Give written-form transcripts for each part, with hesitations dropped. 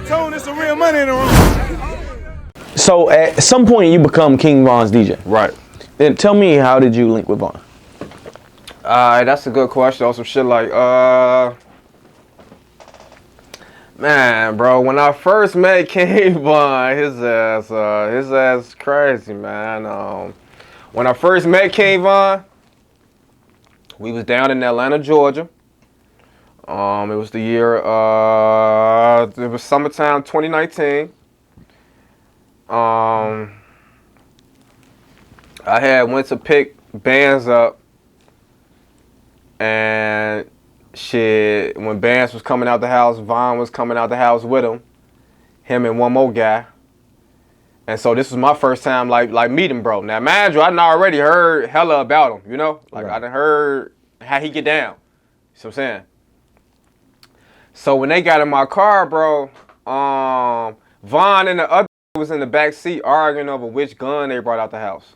told there's some real money in the room. So at some point you become King Von's DJ. Right. Then tell me, how did you link with Von? That's a good question. On some shit like, man, bro, when I first met King Von, his ass crazy, man. When I first met King Von, we was down in Atlanta, Georgia. It was the year, it was summertime 2019. I had went to pick bands up, and shit, when bands was coming out the house, Von was coming out the house with him and one more guy. And so this was my first time like meeting bro. Now mind you, I done already heard hella about him, you know? Like right. I done heard how he get down. You see what I'm saying? So when they got in my car, bro, Von and the other was in the back seat arguing over which gun they brought out the house.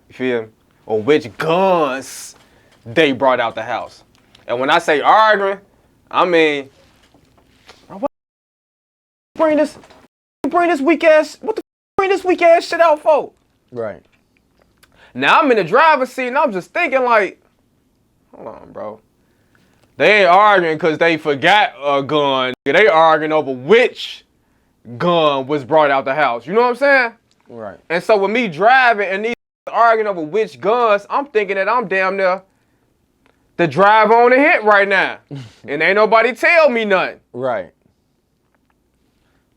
You feel me? Or which guns they brought out the house. And when I say arguing, I mean, what bring this weak ass, what the bring this weak ass shit out for? Right. Now I'm in the driver's seat and I'm just thinking like, hold on, bro. They ain't arguing because they forgot a gun. They arguing over which gun was brought out the house. You know what I'm saying? Right. And so with me driving and these arguing over which guns, I'm thinking that I'm damn near the driver on the hit right now. And ain't nobody tell me nothing. Right.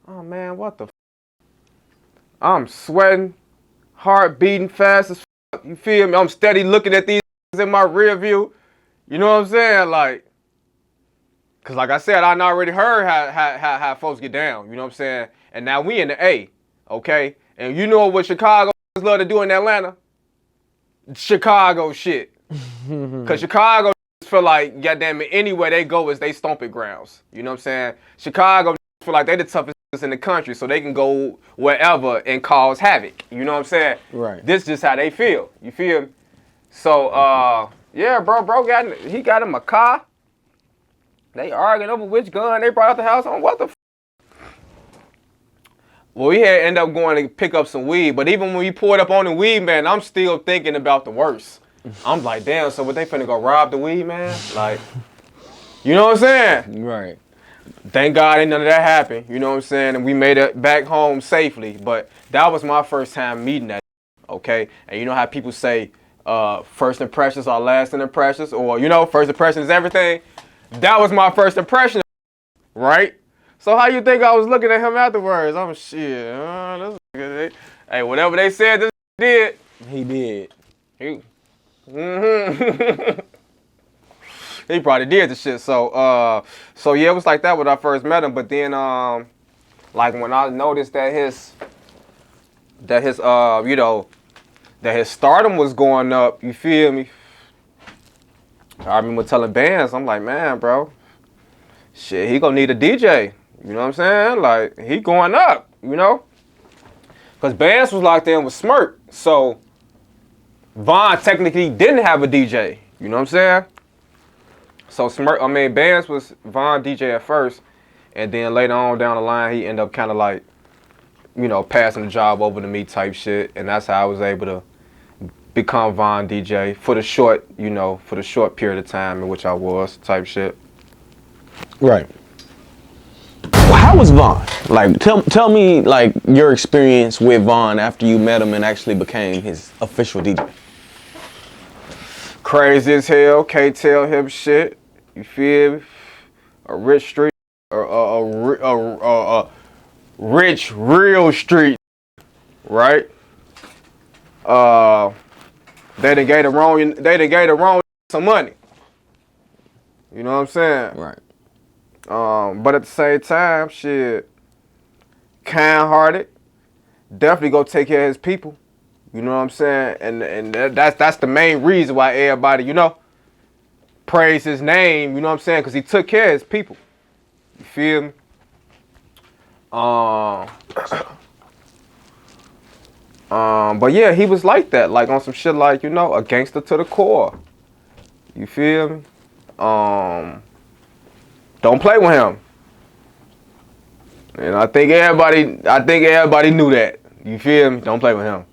Oh man, what the f? I'm sweating, heart beating fast as f. You feel me? I'm steady looking at these in my rear view. You know what I'm saying? Like, cause like I said, I already heard how folks get down. You know what I'm saying? And now we in the A, okay? And you know what Chicago love to do in Atlanta? Chicago shit. Cause Chicago feel like, goddamn it, anywhere they go is they stomping grounds. You know what I'm saying? Chicago feel like they the toughest in the country, so they can go wherever and cause havoc. You know what I'm saying? Right. This just how they feel. You feel me? So, yeah, bro he got him a car. They arguing over which gun they brought out the house on. What the f? Well, we had end up going to pick up some weed, but even when we poured up on the weed, man, I'm still thinking about the worst. I'm like, damn, so what, they finna go rob the weed, man? Like, you know what I'm saying? Right. Thank God ain't none of that happened, you know what I'm saying? And we made it back home safely, but that was my first time meeting that, okay? And you know how people say, first impressions are lasting impressions, or, you know, first impression is everything? That was my first impression, right? So how you think I was looking at him afterwards? I'm shit. Hey, whatever they said, this did. He did. He probably did the shit. So yeah, it was like that when I first met him. But then, like when I noticed that his stardom was going up. You feel me? I remember telling bands, I'm like, man, bro, shit, he gonna need a DJ. You know what I'm saying? Like, he going up, you know? Because bands was locked in with Smirk. So Von technically didn't have a DJ. You know what I'm saying? So bands was Von DJ at first. And then later on down the line, he ended up kind of like, you know, passing the job over to me type shit. And that's how I was able to become Von DJ for the short period of time in which I was type shit. Right. How was Von? Like, tell me like your experience with Von after you met him and actually became his official DJ. Crazy as hell, can't tell him shit. You feel me? A rich street, a rich real street, right? They done gave the wrong some money. You know what I'm saying? Right. But at the same time, shit, kind-hearted, definitely go take care of his people. You know what I'm saying? And that's the main reason why everybody, you know, praise his name. You know what I'm saying? Because he took care of his people. You feel me? But yeah, he was like that, like on some shit like, you know, a gangster to the core. You feel me? Don't play with him. And I think everybody knew that. You feel me? Don't play with him.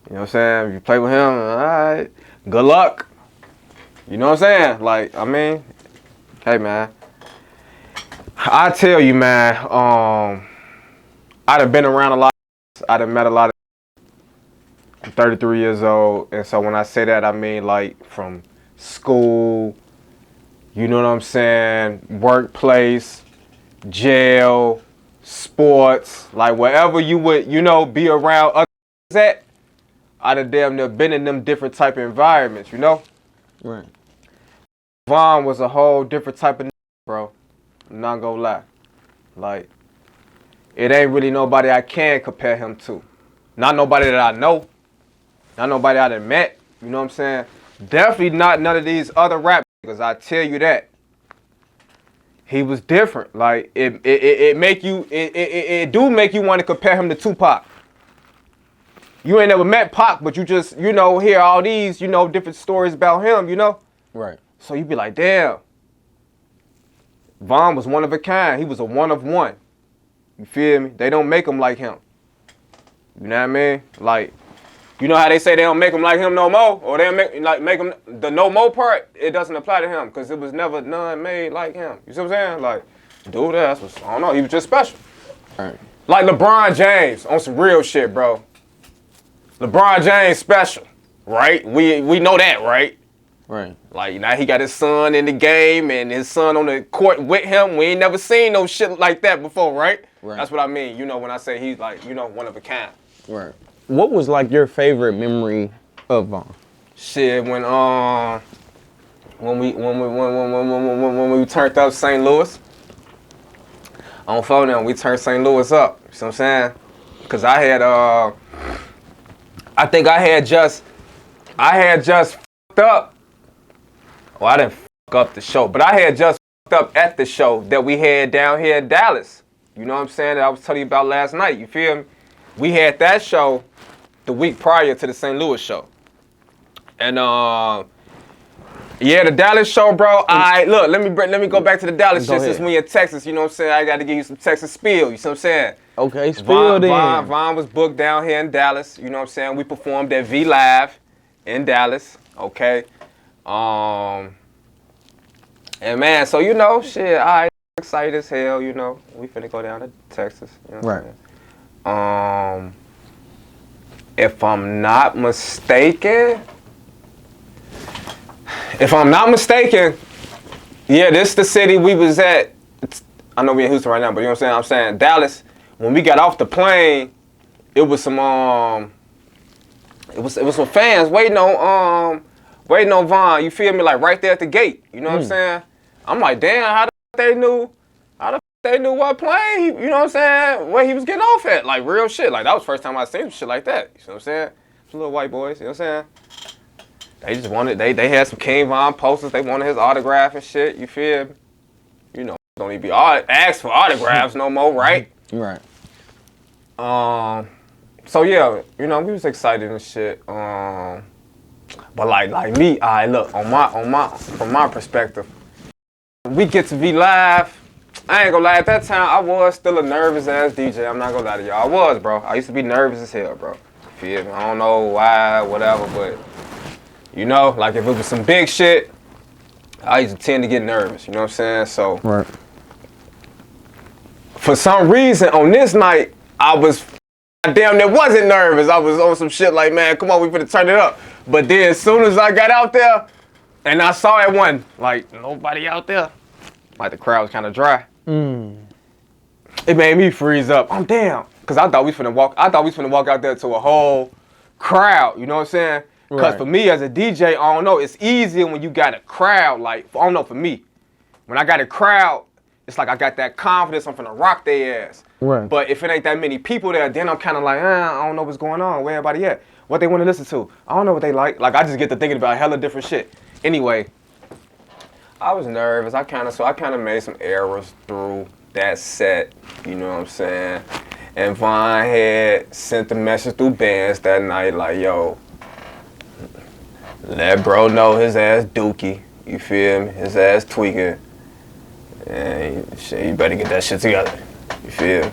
You know what I'm saying? If you play with him, all right, good luck. You know what I'm saying? Like, I mean, hey man, I tell you, man, I done been around a lot. I done met a lot of. I'm 33 years old, and so when I say that, I mean like from school, you know what I'm saying, workplace, jail, sports, like wherever you would, you know, be around others at, I done damn near been in them different type of environments, you know? Right. Vaughn was a whole different type of bro. I'm not gonna lie. Like, it ain't really nobody I can compare him to. Not nobody that I know. Not nobody I done met. You know what I'm saying? Definitely not none of these other rap niggas, I tell you that. He was different. Like, it do make you want to compare him to Tupac. You ain't never met Pac, but you just, you know, hear all these, you know, different stories about him, you know? Right. So you be like, damn. Vaughn was one of a kind. He was a one of one. You feel me? They don't make him like him. You know what I mean? Like, you know how they say they don't make him like him no more? Or they don't make him, the no more part, it doesn't apply to him because it was never none made like him. You see what I'm saying? Like, dude, that's what, I don't know, he was just special. Right. Like LeBron James on some real shit, bro. LeBron James special, right? We know that, right? Right. Like, now he got his son in the game and his son on the court with him. We ain't never seen no shit like that before, right? Right. That's what I mean, you know, when I say he's like, you know, one of a kind. Right. What was like your favorite memory of Vaughn? Shit, when we turned up St. Louis. On phone now, we turned St. Louis up. You see what I'm saying? Cause I had I think I had just fucked up. Well, I didn't fuck up the show, but I had just fucked up at the show that we had down here in Dallas. You know what I'm saying? That I was telling you about last night. You feel me? We had that show the week prior to the St. Louis show. And yeah, the Dallas show, bro. Look, let me go back to the Dallas shit since we in Texas. You know what I'm saying? I got to give you some Texas spiel. You see what I'm saying? Okay, spill then. Vaughn was booked down here in Dallas. You know what I'm saying? We performed at V Live in Dallas. Okay. And man, so you know, shit, I excited as hell. You know, we finna go down to Texas. You know what I'm saying? If I'm not mistaken, yeah, this is the city we was at. I know we in Houston right now, but you know what I'm saying? I'm saying Dallas. When we got off the plane, it was some some fans waiting on Vaughn. You feel me? Like right there at the gate. You know what I'm saying? I'm like, damn, how the they knew what plane, you know what I'm saying, where he was getting off at, like real shit. Like that was the first time I seen some shit like that. You know what I'm saying? Some little white boys, you know what I'm saying? They just wanted, they had some King Von posters, they wanted his autograph and shit, you feel me? You know, don't even be asked for autographs no more, right? Right. So yeah, you know, we was excited and shit. But like me, look, from my perspective, we get to be live. I ain't gonna lie, at that time, I was still a nervous ass DJ. I'm not gonna lie to y'all. I was, bro. I used to be nervous as hell, bro. Feel me? I don't know why, whatever, but, you know, like if it was some big shit, I used to tend to get nervous, you know what I'm saying? So, right. For some reason, on this night, I damn near wasn't nervous. I was on some shit like, man, come on, we finna turn it up. But then as soon as I got out there, and I saw it wasn't, like, nobody out there. Like the crowd was kind of dry. It made me freeze up. I'm damn, cause I thought we finna walk out there to a whole crowd. You know what I'm saying? Cause for me as a DJ, I don't know. It's easier when you got a crowd. Like I don't know, for me, when I got a crowd, it's like I got that confidence. I'm finna rock their ass. Right. But if it ain't that many people there, then I'm kind of like, I don't know what's going on. Where everybody at? What they want to listen to? I don't know what they like. Like I just get to thinking about hella different shit. Anyway. I was nervous. I kind of made some errors through that set. You know what I'm saying? And Vaughn had sent a message through bands that night, like, yo, let bro know his ass dookie. You feel me? His ass tweaking. And shit, you better get that shit together. You feel?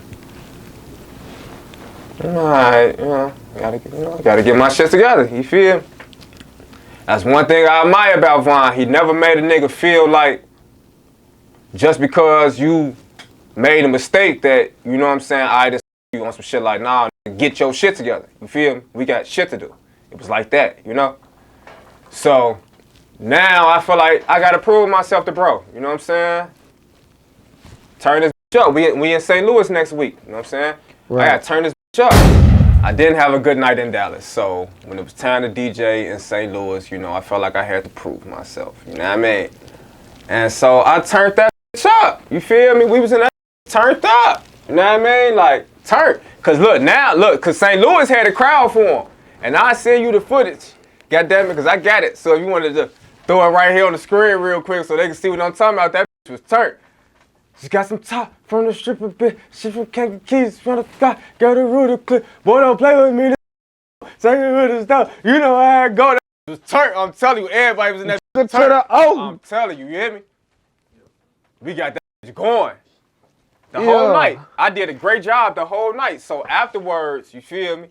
Alright, gotta get my shit together. You feel? That's one thing I admire about Von. He never made a nigga feel like just because you made a mistake that, you know what I'm saying, I just you on some shit like, nah, get your shit together. You feel me? We got shit to do. It was like that, you know? So now I feel like I gotta prove myself to bro. You know what I'm saying? Turn this bitch up. We in St. Louis next week. You know what I'm saying? Right. I gotta turn this bitch up. I didn't have a good night in Dallas, so when it was time to DJ in St. Louis, you know, I felt like I had to prove myself. You know what I mean? And so I turned that bitch up. You feel me? We was in that turned up. You know what I mean? Like, turned. Cause cause St. Louis had a crowd for him. And I'll send you the footage. God damn it, because I got it. So if you wanted to throw it right here on the screen real quick so they can see what I'm talking about, that bitch was turned. She got some top from the stripper bitch. She from Kankakee, from the sky, got a rooter clip. Boy, don't play with me. Second with the stuff. You know how I go. That was turned. I'm telling you, everybody was in that bitch. I'm telling you, you hear me? We got that bitch going. The whole night. I did a great job the whole night. So afterwards, you feel me?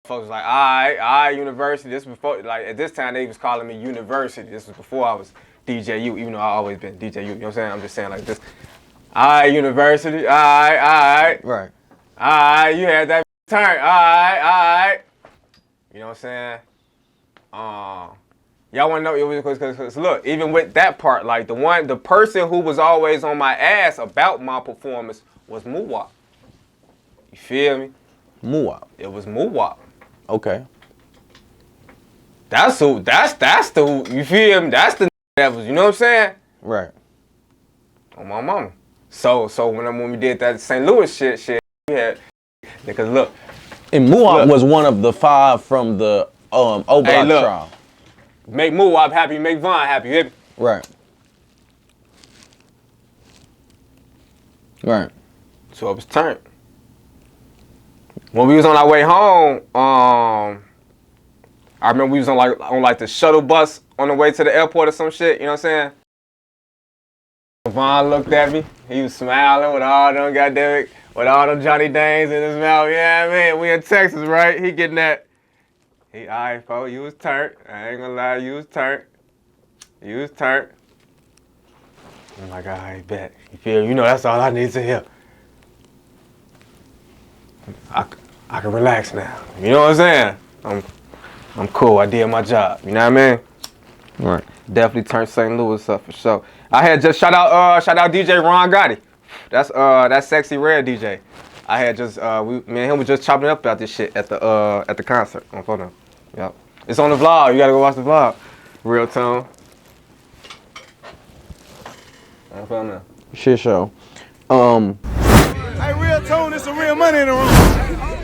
Folks was like, all right, university. This was before, like at this time they was calling me university. This was before I was DJU, even though I always been DJU. You know what I'm saying? I'm just saying like this. All right, university. All right. Right. All right, you had that turn. All right. You know what I'm saying? Y'all want to know? It was because look, even with that part, like the person who was always on my ass about my performance was Muwap. You feel me? Muwap. It was Muwap. Okay. That's the you feel me? That's the that was, you know what I'm saying? Right. On my mama. So when we did that St. Louis shit, we had niggas look. And Muwap was one of the 5 from the O-Block trial. Make Muwap happy, make Von happy, hit me. Right. Right. So it was turned. When we was on our way home, I remember we was on like the shuttle bus on the way to the airport or some shit, you know what I'm saying? Von looked at me, he was smiling with all them Johnny Danes in his mouth. Yeah, man, we in Texas, right? He getting that. All right, folks, you was turned. I ain't gonna lie, you was turned. You was turned. I'm like, all right, bet. You feel? You know, that's all I need to hear. I can relax now. You know what I'm saying? I'm cool. I did my job. You know what I mean? Right. Definitely turned St. Louis up for sure. I had just shout out DJ Ron Gotti. That's Sexy Red DJ. I had just me and him was just chopping up about this shit at the concert on photo. Yep. It's on the vlog. You gotta go watch the vlog. Real tone. On photo. Shit show. Hey, real tone, there's some real money in the room.